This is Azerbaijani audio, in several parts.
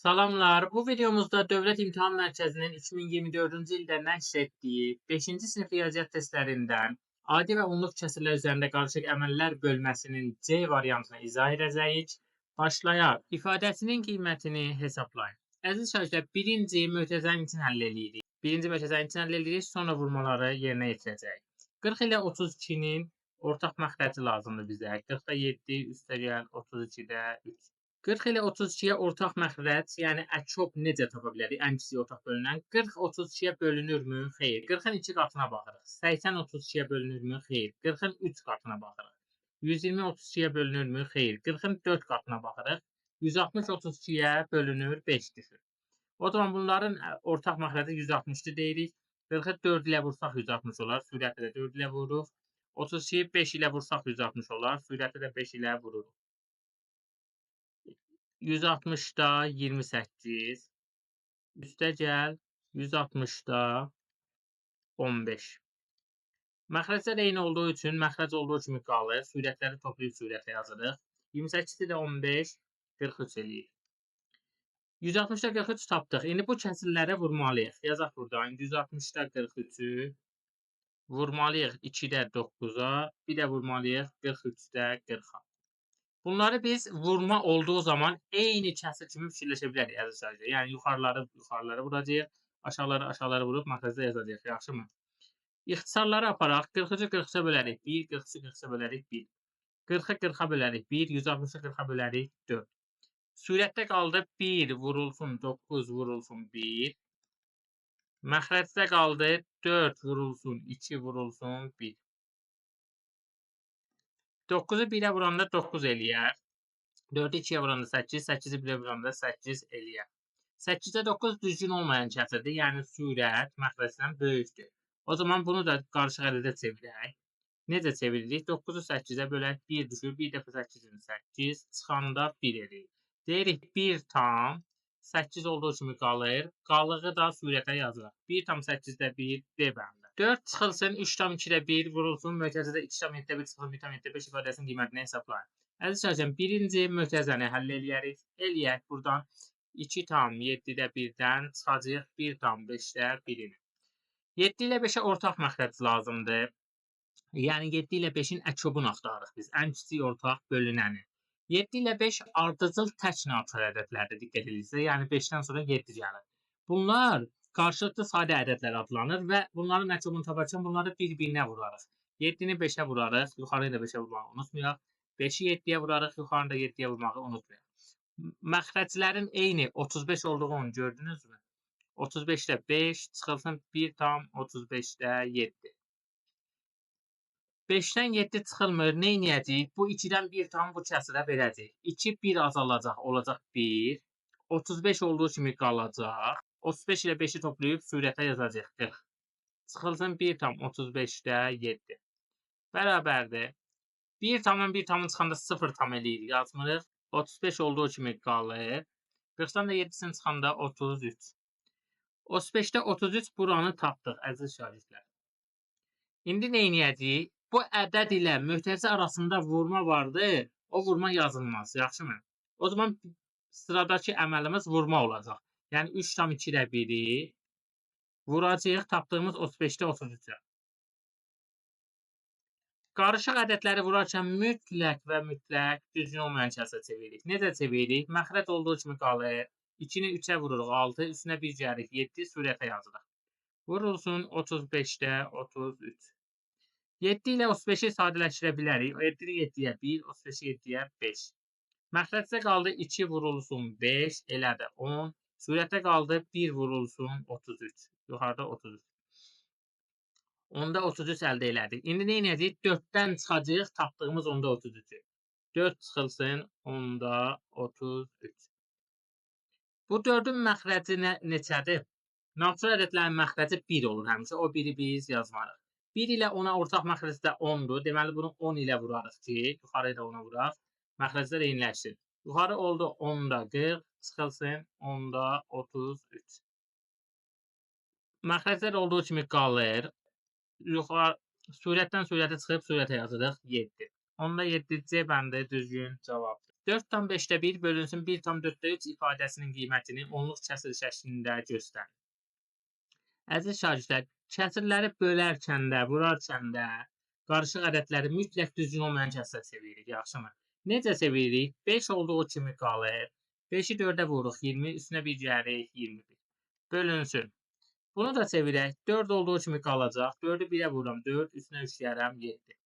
Salamlar. Bu videomuzda Dövlət İmtahan Mərkəzinin 2024-cü ildə nəşr etdiyi 5-ci sinif riyaziyyat testlərindən adi və onluq kəsrlər üzərində qarışıq əməllər bölməsinin C variantını izah edəcəyik. Başlayaq. İfadəsinin qiymətini hesablayın. Əziz şagirdlər, birinci mötərizənin için həll edirik. Sonra vurmaları yerinə yetirəcəyik. 40 ilə 32-nin ortaq məxrəci lazımdır bizə. 40-da 7, üstəgəl 32-də 3. 40 ilə 32-yə ortaq məxrəc, yəni əkop necə tapa bilərik? Ən kiçik ortaq bölünən 40 32-yə bölünürmü? Xeyr. 40-ın 2 qatına baxırıq. 80 32-yə bölünürmü? Xeyr. 40-ın 3 qatına baxırıq. 120 32-yə bölünürmü? Xeyr. 40-ın 4 qatına baxırıq. 160 32-yə bölünür, 5 düşür. O zaman bunların ortaq məxrəci 160-dır deyirik. 40-ı 4 ilə vursaq 160 olar. Sürətlə də 4 ilə vururuq. 32-yi 5 ilə vursaq 160 olar. Sürətlə də 5 ilə vururuq. 160-da 28, üstəgəl 160-da 15. Məxrəclər eyni olduğu üçün məxrəc olduğu kimi qalır. Sürətləri toplayıb sürətlə yazırıq. 28-də 15, 43 eləyir. 160-da 43 tapdıq. İndi bu kəsirlərə vurmalıyıq. Yazaq buradan. 160-da 43-ü vurmalıyıq 2-də 9-a, bir də vurmalıyıq 43-də 40-a. Bunları biz vurma olduğu zaman eyni kəsir kimi fikirləşə bilərik əziz şagirdlər. Yəni yuxarıları vuracağıq, aşağıları vurub məxrəcdə yazacağıq, yaxşımı? İxtisarları aparaq. 40-cı 40-a bölərik 1, 40-cı 40-a bölərik 1. 40-ı 40-a bölərik 1, 160-ı 40-a bölərik 4. Sürətdə qaldı 1 vurulsun 9 vurulsun 1. Məxrəcdə qaldı 4 vurulsun 2 vurulsun 1. 9-u 1-ə vuranda 9 eləyər. 4-ü 2-yə vuranda 8, 8-i 1-ə vuranda 8 eləyər. 8-də 9 düzgün olmayan kəsirdir, yəni sürət məxrəcdən böyükdür. O zaman bunu da qarışıq ədədə çevirək. Necə çeviririk? 9-u 8-ə bölək 1 düşür, 1 dəfə 8-in 8, çıxanda 1 eləyir. Deyirik 1 tam 8 olduğu kimi qalır, qalığı da sürətə yazırıq. 1 tam 8-də 1 D bəndə. 4 çıxılsın, 3 tam 2-də 1 vurulsun, mötərizədə 2 tam 7-də 1 çıxılsın, 1 tam 7-də 5 ifadəsinin qiymətini hesablayın. Əziz şagirdlərim, birinci mötərizəni həll eləyərik. Eləyək buradan 2 tam 7-də 1-dən çıxacağıq 1 tam 5-də 1-ini. 7 ilə 5-ə ortaq məxrəc lazımdır. Yəni 7 ilə 5-in əkobunu axtarırıq biz. Ən kiçik ortaq bölünəni. 7 ilə 5 ardıcıl tək natural ədədlərdir, diqqət edirsinizsə. Yəni 5-dən sonra 7 gəlir. Bunlar qarşılıqlı sadə ədədlər adlanır və bunların əkobunu taparkən bunları bir-birinə vurarıq. 7-ni 5-ə vurarıq, yuxarıya da 5-ə vurmağı unutmayaq. 5-i 7-yə vurarıq, yuxarını da 7-yə vurmağı unutmayaq. Məxrəclərin eyni 35 olduğunu gördünüzmü? 35-də 5 çıxılsın 1 tam 35-də 7. 5-dən 7 çıxılmır, nə edəcəyik? Bu 2-dən 1 tam bu kəsirə verəcəyik. 2 1 azalacaq, olacaq 1. 35 olduğu kimi qalacaq. 35 ilə 5-i toplayıb sürətə yazacaq 40. Çıxılsın 1 tam 35-də 7. Bərabərdir. 1 tamdan 1 tamın çıxanda 0 tam eləyir, yazmırıq. 35 olduğu kimi qalır. 40-dan da 7-sini çıxanda 33. 35-də 33 buranı tapdıq, əziz şagirdlər. İndi nə edəcəyik? Bu ədəd ilə mötərizə arasında vurma vardır. O vurma yazılmaz, yaxşımı? O zaman sıradakı əməlimiz vurma olacaq. Yəni 3 tam 2-də 1-i vuracağıq tapdığımız 35-də 33-ə. Qarışıq ədədləri vurarkən mütləq və mütləq düzgün olmayan kəsirə çeviririk. Necə çeviririk? Məxrəc olduğu kimi qalır. 2-ni 3-ə vururuq 6, üstünə 1 gəlirik 7, sürətə yazırıq. Vurulsun 35-də 33. 7 ilə 35-i sadələşdirə bilərik. 7-ni 7-yə 1, 35-i 7-yə 5. Məxrəcdə qaldı 2 vurulsun 5, elə də 10. Sürətdə qaldı 1 vurulsun 33. Yuxarıda 33. Onda 33 əldə elədik. İndi nə edəcəyik? 4-dən çıxacağıq tapdığımız onda 33-ü. 4 çıxılsın onda 33. Bu 4-ün məxrəci neçədir? Natural ədədlərin məxrəci 1 olur həmişə. O 1-i biz yazmarıq. 1 ilə 10-a ortaq məxrəcdə 10-dur. Deməli, bunu 10 ilə vurarıq ki, yuxarıya da 10-a vuraq. Məxrəclər eyniləşsin. Yuxarı oldu 10-da 40, çıxılsın 10-da 33. Məxrəclər olduğu kimi qalır. Sürətdən sürətə çıxıb sürətə yazırıq 7. Onda 7 C bəndi düzgün cavabdır. 4/5-də 1 bölünsün 1/4-də 3 ifadəsinin qiymətini onluq kəsr şəklində göstərin. Əziz şagirdlər, kəsrləri bölərkən də, vurarkən də qarışıq ədədləri mütləq düzgün olmayan kəsrə çeviririk, yaxşımı? Necə çeviririk? 5 olduğu kimi qalır. 5-i 4-ə vururuq, 20, üstünə 1 gəlirik, 21. Bölünsün. Bunu da çevirək. 4 olduğu kimi qalacaq. 4-ü 1-ə vururam, 4, üstünə 3 gəlirəm, 7.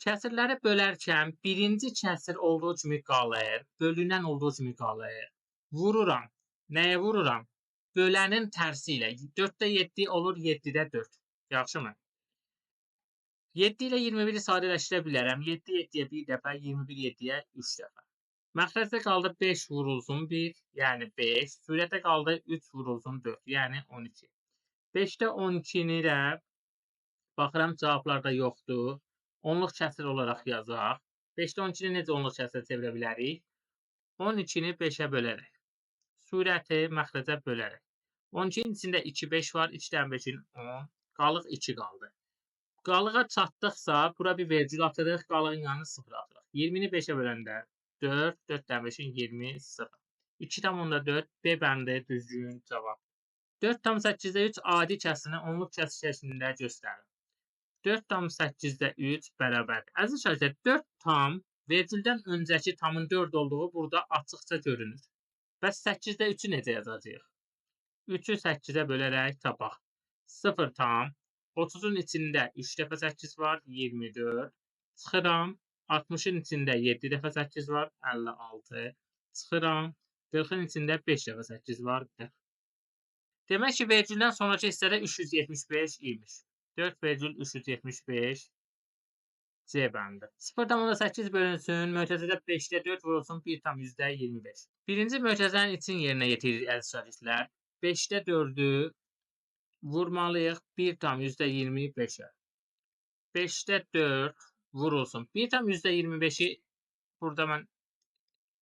Kəsirləri bölərkən birinci kəsir olduğu kimi qalır, bölünən olduğu kimi qalır. Vururam. Nəyə vururam? Bölənin tərsi ilə. 4-də 7 olur, 7-də 4. Yaxşımı? 7 ilə 21-i sadələşdirə bilərəm. 7 7-yə 1 dəfə, 21 7-yə 3 dəfə. Məxrəcdə qaldı 5 vurulsun 1, yəni 5. Sürətə qaldı 3 vurulsun 4, yəni 12. 5-də 12-ni də baxıram cavablarda yoxdur. Onluq kəsr olaraq yazaq. 5-də 12-ni necə onluq kəsrə çevirə bilərik? 12-ni 5-ə bölərək. Sürəti məxrəcə bölərək. 12-nin içində 2, 5 var. 2-dən 5-in 10. Qalıq 2 qaldı. Qalığa çatdıqsa, bura bir vergül atırıq. Qalığın yanına 0 atırıq. 20-ni 5-ə böləndə 4, 4-dən 5-in 20, 0. 2/4 B bəndi düzgün cavab. 4/8-də 3 adi kəsrini onluq kəsr şəklində göstərir. 4/8-də 3 bərabərdir. Əziz şagirdlər, 4 tam vergüldən öncəki tamın 4 olduğu burada açıqca görünür. Bəs 8-də 3-ü necə yazacağıq? 3-ü 8-ə bölərək tapaq. 0 tam. 30-un içində 3 dəfə 8 var, 24. Çıxıram. 60-ın içində 7 dəfə 8 var, 56. Çıxıram. 40-ın içində 5 dəfə 8 var, 40. Demək ki, vergüldən sonraki hissədə 375 imiş. 4,375 C bəndi. 0,8 bölünsün, mötərizədə 5-də 4 vurulsun 1,25. Birinci mötərizənin için yerinə yetiririk əziz şagirdlər. 5-də 4-ü vurmalıyıq 1,25-ə. 5-də 4 vurulsun. 1,25-i burada mən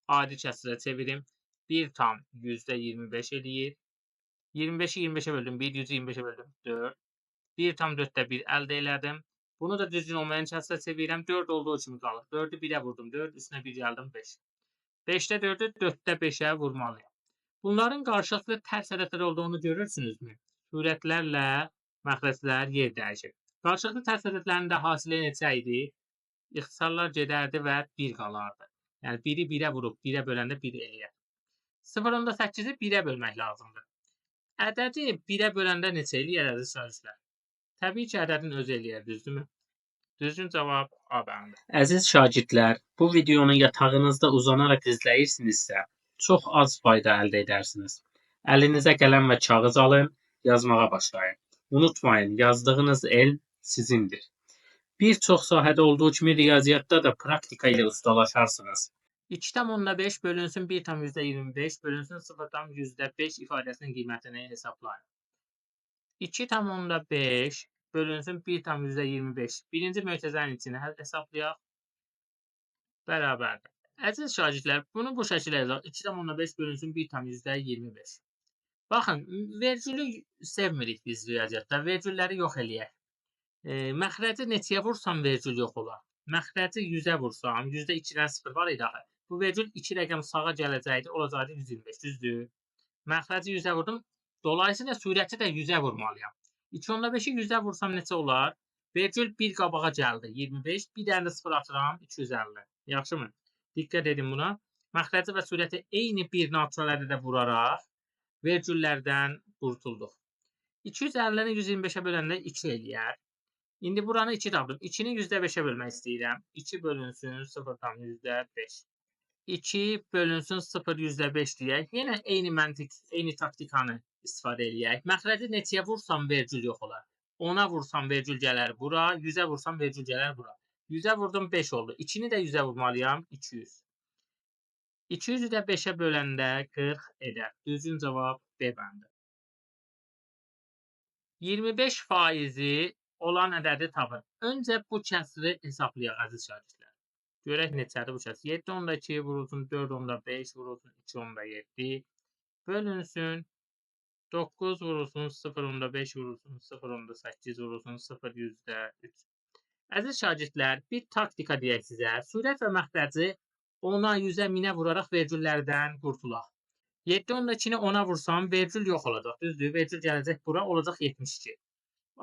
adi kəsrə çevirim. 1,25 eləyir. 25-i 25-ə böldüm, 1, 125-ə böldüm, 4. 1,4-də 1 əldə elədim. Bunu da düzgün olmayan kəsrə çevirirəm. 4 olduğu kimi qalır. 4-ü 1-ə vurdum, 4, üstünə 1 gəldim, 5. 5-də 4-ü 4-də 5-ə vurmalıyam. Bunların qarşılıqlı tərs ədədlər olduğunu görürsünüzmü? Surətlərlə məxrəclər yer dəyişir. Qarşılıqlı tərs ədədlərin də hasili neçə idi? İxtisarlar gedərdi və 1 qalardı. Yəni 1-i 1-ə vurub 1-ə böləndə 1 eləyər. 0,8-i 1-ə bölmək lazımdır. Ədədi 1-ə böləndə neçə eləyər əziz şagirdlər? Təbii ki, ədədin özü eləyər, düzdürmü? Düzgün cavab A bəndi. Əziz şagirdlər, bu videonu yatağınızda uzanaraq izləyirsinizsə, çox az fayda əldə edərsiniz. Əlinizə qələm və kağız alın, yazmağa başlayın. Unutmayın, yazdığınız elm sizindir. Bir çox sahədə olduğu kimi riyaziyyatda da praktika ilə ustalaşarsınız. 2,5 bölünsün 1,25 bölünsün 0,5 ifadəsinin qiymətini hesablayın. 2,5 bölünsün 1,25. Birinci mötərizənin içini hesablayaq. Bərabərdir. Əziz şagirdlər, bunu bu şəkildə yazaq. 2,5 bölünsün 1,25. Baxın, vergülü sevmirik biz riyaziyyatda. Vergülləri yox eləyək. Məxrəci neçəyə vursam vergül yox olar. Məxrəci 100-ə vursam, 100-də 2-dən 0 var idi axı. Bu vergül 2 rəqəm sağa gələcəkdi, olacaqdı 125, düzdür. Məxrəci 100-ə vurdum. Dolayısıyla sürəti də 100-ə vurmalıyam. 2,5-i 100-ə vursam neçə olar? Vergül 1 qabağa gəldi, 25. Bir dənə də 0 atıram, 250. Yaxşımı? Diqqət edin buna. Məxrəci və sürəti eyni bir natural ədədə vuraraq vergüllərdən qurtulduq. 250-ni 125-ə böləndə 2 eləyər. İndi buranı 2 tapdım. 2-ni 100-də 5-ə bölmək istəyirəm. 2 bölünsün 0,5. 2 bölünsün 0,5 deyək. Yenə eyni məntiq, eyni taktikanı istifadə eləyək. Məxrəci neçəyə vursam vergül yox olar. 10-a vursam vergül gələr bura. 100-ə vursam vergül gələr bura. 100-ə vurdum 5 oldu. 2-ni də 100-ə vurmalıyam. 200. 200-ü də 5-ə böləndə 40 edər. Düzgün cavab B bəndi. 25% olan ədədi tapın. Öncə bu kəsri hesablayaq əziz şagirdlər. Görək neçədir bu kəsr. 7,2 vurulsun 4,5 vurulsun 2,7 bölünsün 9 vurulsun 0,5 vurulsun 0,8 vurulsun 0,3. Əziz şagirdlər, bir taktika deyək sizə. Sürət və məxrəci 10'a, 100'ə, 1000'ə vuraraq vergüllərdən qurtulaq. 7 onda 2'ni 10'a vursam vergül yox olacaq. Düzdür? Vergül gələcək bura, olacaq 72.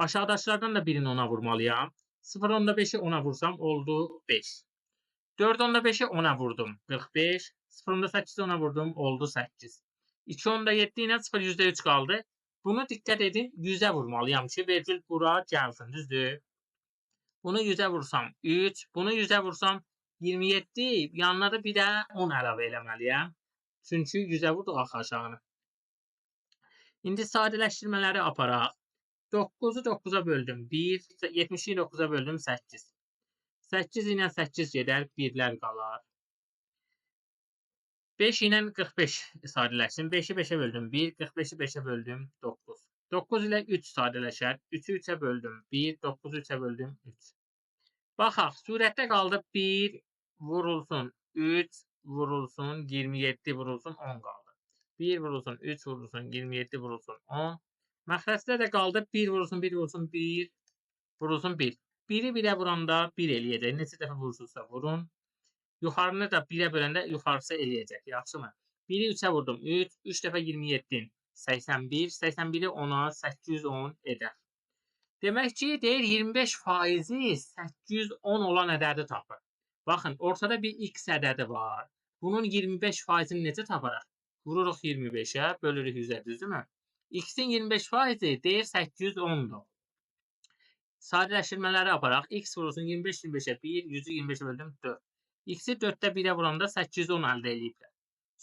Aşağıdakilərdən də birini 10'a vurmalıyam. 0 onda 5'i 10'a vursam oldu 5. 4 onda 5'i 10'a vurdum 45. 0 onda 8'i 10'a vurdum oldu 8. 2 onda 7 ilə 0 %3 qaldı. Bunu diqqət edin, 100'ə vurmalıyam ki, vergül bura gəlsin, düzdür? Bunu 100'ə vursam 3, bunu 100'ə vursam 27, yanına da bir də 10 əlavə eləməliyəm. Çünki 100'ə vurduq axı aşağını. İndi sadələşdirmələri aparaq. 9'u 9'a böldüm 1, 70'i 9'a böldüm 8. 8 ilə 8 gedər, 1'lər qalar. 5 ilə 45 sadələşdim. 5'i 5'ə böldüm 1, 45'i 5'ə böldüm 9. 9 ilə 3 sadələşər. 3'ü 3'ə böldüm 1, 9'u 3'ə böldüm 3. Baxaq, surətdə qaldı 1 vurulsun 3 vurulsun 27 vurulsun 10 qaldı. 1 vurulsun 3 vurulsun 27 vurulsun 10. Məxrəcdə də qaldı 1 vurulsun 1 vurulsun 1 vurulsun 1. 1'i 1'ə vuranda 1 eləyəcək. Neçə dəfə vurursunuzsa vurun. Yuxarını da 1'ə böləndə yuxarısı eləyəcək. Yaxşımı? 1'i 3'ə vurdum 3. 3 dəfə 27. 81. 81'i 10'a 810 edər. Demək ki, deyir 25%-i 810 olan ədədi tapır. Baxın, ortada bir x ədədi var. Bunun 25%-ni necə taparaq? Vururuq 25'ə, bölürük 100'ə, düzdürmü? X-in 25%-i deyir 810'dur. Sadələşdirmələri aparaq. X vurulsun 25, 25'ə 1, 100'ü 25'ə böldüm 4. X-i 4'də 1'ə vuranda 810 əldə ediblər.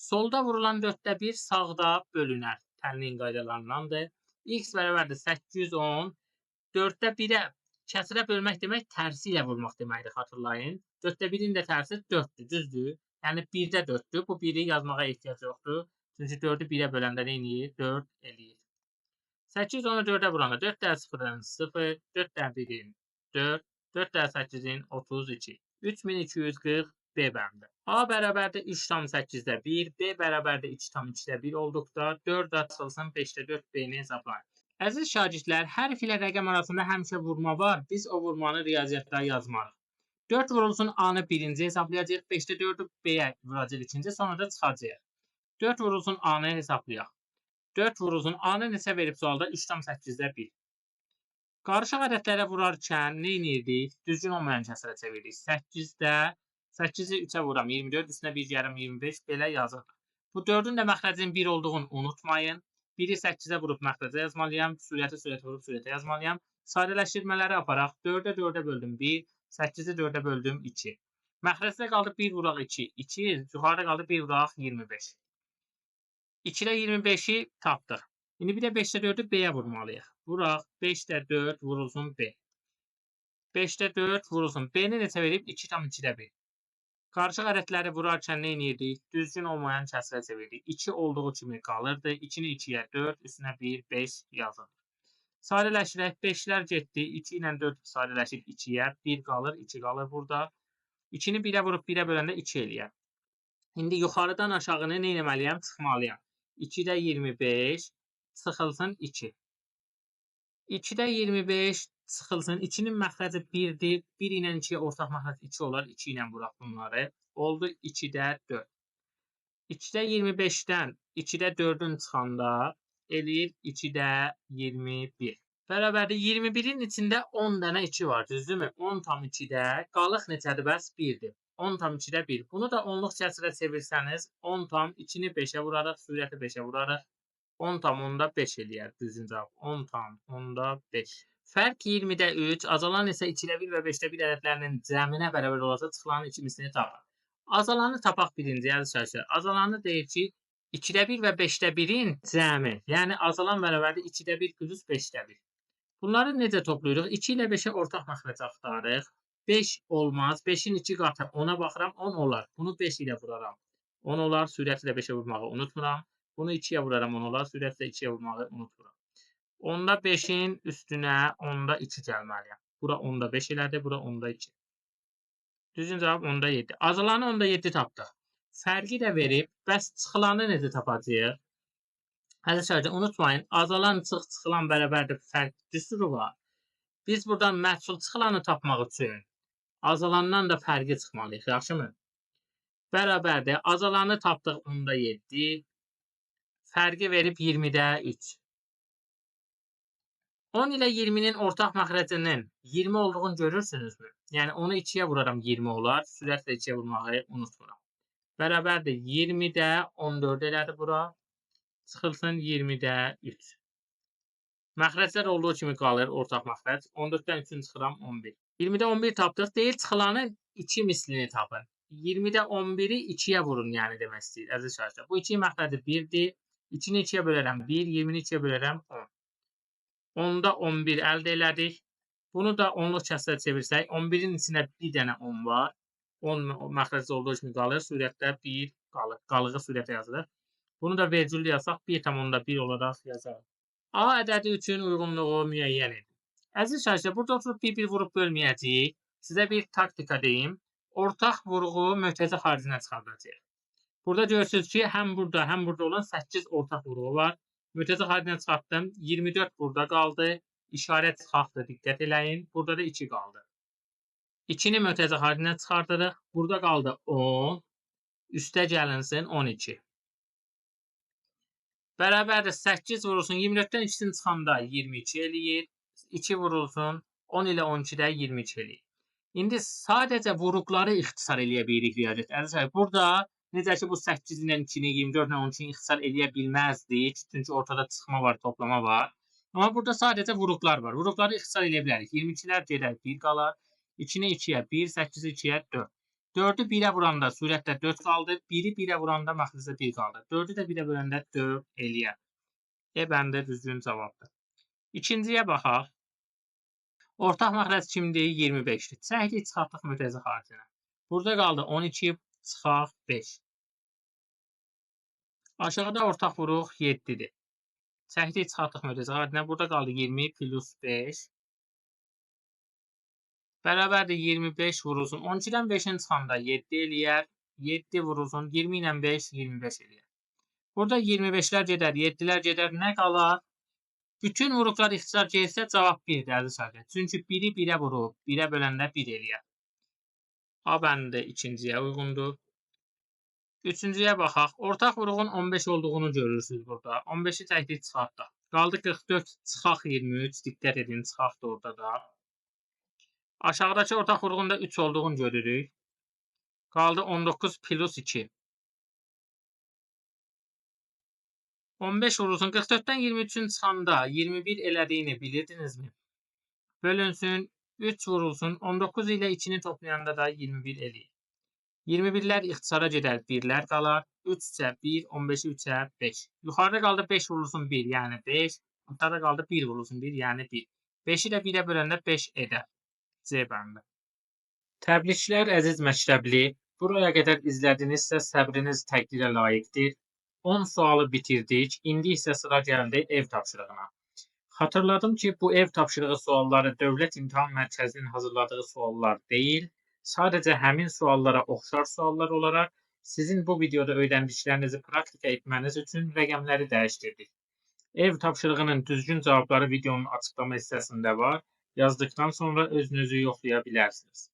Solda vurulan 4'də 1 sağda bölünər. Təlmin qaydalarındandır. X bərabərdir 810. 4'də 1'ə kəsirə bölmək demək tərsi ilə vurmaq deməkdir, xatırlayın. 4'də 1'in də tərsi 4'dür, düzdür? Yəni 1'də 4'dür. Bu 1'i yazmağa ehtiyac yoxdur. Çünki 4'ü 1'ə böləndə nə eləyir? 4 eləyir. 810'u 4'ə vuranda 4 də 0'ın 0, 4 də 1'in 4, 4 də 8'in 32. 3240 B bəndi. A bərabərdir 3,8'də 1, B bərabərdir 2,2'də 1 olduqda 4 açılsın 5'də 4 B-ni hesablayın. Əziz şagirdlər, hərf ilə rəqəm arasında həmişə vurma var. Biz o vurmanı riyaziyyatda yazmarıq. 4 vurulsun A-nı birinci hesablayacağıq, 5'də 4'ü B-yə vuracaq ikinci, sonra da çıxacaq. 4 vurulsun A-nı hesablayaq. 4 vurulsun A-nı neçə verib sualda? 3,8'də 1. Qarışıq ədədlərə vurarkən nə edirdik? Düzgün olmayan kəsrə çevirdik. 8'də 8'i 3'ə vuram 24, üstünə 1 yarım 25 belə yazırıq. Bu 4'ün də məxrəcinin 1 olduğunu unutmayın. 1'i 8'ə vurub məxrəcə yazmalıyam. Sürəti vurub sürətə yazmalıyam. Sadələşdirmələri aparaq. 4'ə 4'ə böldüm 1, 8'i 4'ə böldüm 2. Məxrəcdə qaldı 1 vuraq 2. 2, yuxarıda qaldı 1 vuraq 25. 2'də 25'i tapdıq. İndi bir də 5'də 4'ü B-yə vurmalıyıq. Vuraq 5'də 4 vurulsun B. 5'də 4 vurulsun. B-ni neçə verib? 2,2'də 1. Qarışıq ədədləri vurarkən nə edirdik? Düzgün olmayan kəsrə çevirdik. 2 olduğu kimi qalırdı. 2'ni 2'yə 4, üstünə 1, 5 yazılır. Sadələşdirək. 5'lər getdi. 2 ilə 4 sadələşib 2'yə. 1 qalır, 2 qalır burada. 2'ni 1'ə vurub 1'ə böləndə 2 eləyər. İndi yuxarıdan aşağını nə etməliyəm? Çıxmalıyam. 2'də 25 çıxılsın 2. 2'də 25 çıxılsın. 2'nin məxrəci 1'dir. 1 ilə 2'yə ortaq məxrəc 2 olar. 2 ilə vuraq bunları. Oldu 2'də 4. 2'də 25'dən 2'də 4'ün çıxanda eləyir 2'də 21. Bərabərdir 21'in içində 10 dənə 2 var, düzdürmü? 10,2'də qalıq neçədir bəs? 1'dir. 10,2'də 1. Bunu da onluq kəsrə çevirsəniz 10,2'ni 5'ə vuraraq, sürəti 5'ə vuraraq 10,5 eləyər düzgün cavab. 10,5. Fərq 20'də 3, azalan isə 2'də 1 və 5'də 1 ədədlərinin cəminə bərabər olacaq, çıxılanın ikimisini tapar. Azalanı tapaq birinci, əziz şagirdlər. Azalanı deyir ki, 2'də 1 və 5'də 1'in cəmi, yəni azalan bərabərdir 2'də 1 plus 5'də 1. Bunları necə toplayırıq? 2 ilə 5'ə ortaq məxrəc axtarırıq. 5 olmaz. 5'in 2 qatı 10'a baxıram, 10 olar. Bunu 5 ilə vuraram. 10 olar, sürəti ilə 5'ə vurmağı unutmuram. Bunu 2'yə vuraram, 10 olar, sürəti ilə 2'yə vurmağı unutmuram. 10'da 5'in üstünə 10'da 2 gəlməliyəm. Bura 10'da 5 elədi, bura 10'da 2. Düzgün cavab 10'da 7. Azalanı 10'da 7 tapdıq. Fərqi də verib, bəs çıxılanı necə tapacağıq? Əziz şagirdlər, unutmayın, azalan çıxılan bərabərdir fərq düsturu var. Biz buradan məhsul çıxılanı tapmaq üçün azalandan da fərqi çıxmalıyıq, yaxşımı? Bərabərdir. Azalanı tapdıq 10-da 7. Fərqi verib 20-də 3. 10 ilə 20-nin ortaq məxrəcinin 20 olduğunu görürsünüzmü? Yəni onu 2-yə vuraram 20 olar. Sürətlə 2-yə vurmağı unutmuram. Bərabərdir. 20-də 14 elədi bura. Çıxılsın 20-də 3. Məxrəclər olduğu kimi qalır ortaq məxrəc. 14-dən 3-ünü çıxıram 11. 20-də 11 tapdıq. Deyir çıxılanın 2 mislini tapın. 20-də 11-i 2-yə vurun, yəni demək istəyir əziz şagirdlər. Bu 2 məxrəci 1-dir. 2-ni 2-yə bölərəm 1, 20-ni 2-yə bölərəm 10. 10-da 11 əldə elədik. Bunu da 10-luq kəsrə çevirsək, 11-in içində bir dənə 10 var. 10 məxrəc olduğu kimi qalır. Sürətdə 1 qalır. Qalığı sürətə yazılır. Bunu da vergüllü yazsaq 1,1 olaraq yazarıq. A ədədi üçün uyğunluğu müəyyən edin. Əziz şagirdlər, burada oturub bir-bir vurub bölməyəcəyik. Sizə bir taktika deyim. Ortaq vurğu möhtəzə xaricinə çıxardacaq. Burada görürsünüz ki, həm burada olan 8 ortaq vurğu var. Möhtəzə xaricinə çıxartdım. 24 burada qaldı. İşarət çıxartdı, diqqət eləyin. Burada da 2 qaldı. 2-ni möhtəzə xaricinə çıxardırıq. Burada qaldı 10. Üstə gəlinsin 12. Bərabərdir 8 vurulsun 24-dən 2-sini çıxanda 22 eləyir. 2 vurulsun 10 ilə 12-də 22 eləyir. İndi sadəcə vuruqları ixtisar eləyə bilirik riyaziyyat. Əziz şagirdlər, burada necə ki bu 8 ilə 2-ni, 24 ilə 12-ni ixtisar eləyə bilməzdik. Çünki ortada çıxma var, toplama var. Amma burada sadəcə vuruqlar var. Vuruqları ixtisar eləyə bilərik. 22-lər gedər 1 qalar. 2-ni 2-yə 1, 8-i 2-yə 4. 4-ü 1-ə vuranda sürətlə 4 qaldı. 1-i 1-ə vuranda məxrəcdə 1 qaldı. 4-ü də 1-ə böləndə 4 eləyər. E bəndə düzgün cavabdır. İkinciyə baxaq. Ortaq məxrəc kimdir? 25-dir. Çəkdik, çıxartdıq möhtəzə xaricinə. Burada qaldı 12, çıxaq 5. Aşağıda ortaq vuruq 7-dir. Çəkdik, çıxartdıq möhtəzə xaricinə. Burada qaldı 20 plus 5. Bərabərdir 25 vurulsun. 12-dən 5-in çıxanda 7 eləyər. 7 vurulsun. 20 ilə 5, 25 eləyər. Burada 25-lər gedər, 7-lər gedər. Nə qalar? Bütün vuruqlar ixtisar gəlsə cavab 1-dir, əziz şagirdlər. Çünki 1-i 1-ə vurub, 1-ə böləndə 1 eləyər. A bəndi ikinciyə uyğundur. Üçüncüyə baxaq. Ortaq vuruğun 15 olduğunu görürsünüz burada. 15-i çəkdik, çıxartdıq. Qaldı 44, çıxaq 23. Diqqət edin, çıxaq da orada da. Aşağıdakı ortaq vuruğunda 3 olduğunu görürük. Qaldı 19 plus 2. 15 vurulsun. 44-dən 23-ün çıxanda 21 elədiyini bilirdinizmi? Bölünsün. 3 vurulsun. 19 ilə 2-ni toplayanda da 21 eləyir. 21-lər ixtisara gedər. 1-lər qalar. 3 isə 1, 15-i 3-ə 5. Yuxarıda qaldı 5 vurulsun 1, yəni 5. Aşağıda qaldı 1 vurulsun 1, yəni 1. 5-i də 1-ə böləndə 5 edər. C bəndi. Təbriklər əziz məktəbli. Buraya qədər izlədinizsə səbriniz təqdirə layiqdir. 10 sualı bitirdik. İndi isə sıra gəldi ev tapşırığına. Xatırladım ki, bu ev tapşırığı sualları Dövlət İmtahan Mərkəzinin hazırladığı suallar deyil. Sadəcə həmin suallara oxşar suallar olaraq sizin bu videoda öyrəndiklərinizi praktika etməniz üçün rəqəmləri dəyişdirdik. Ev tapşırığının düzgün cavabları videonun açıqlama hissəsində var. Yazdıqdan sonra özünüzü yoxlaya bilərsiniz.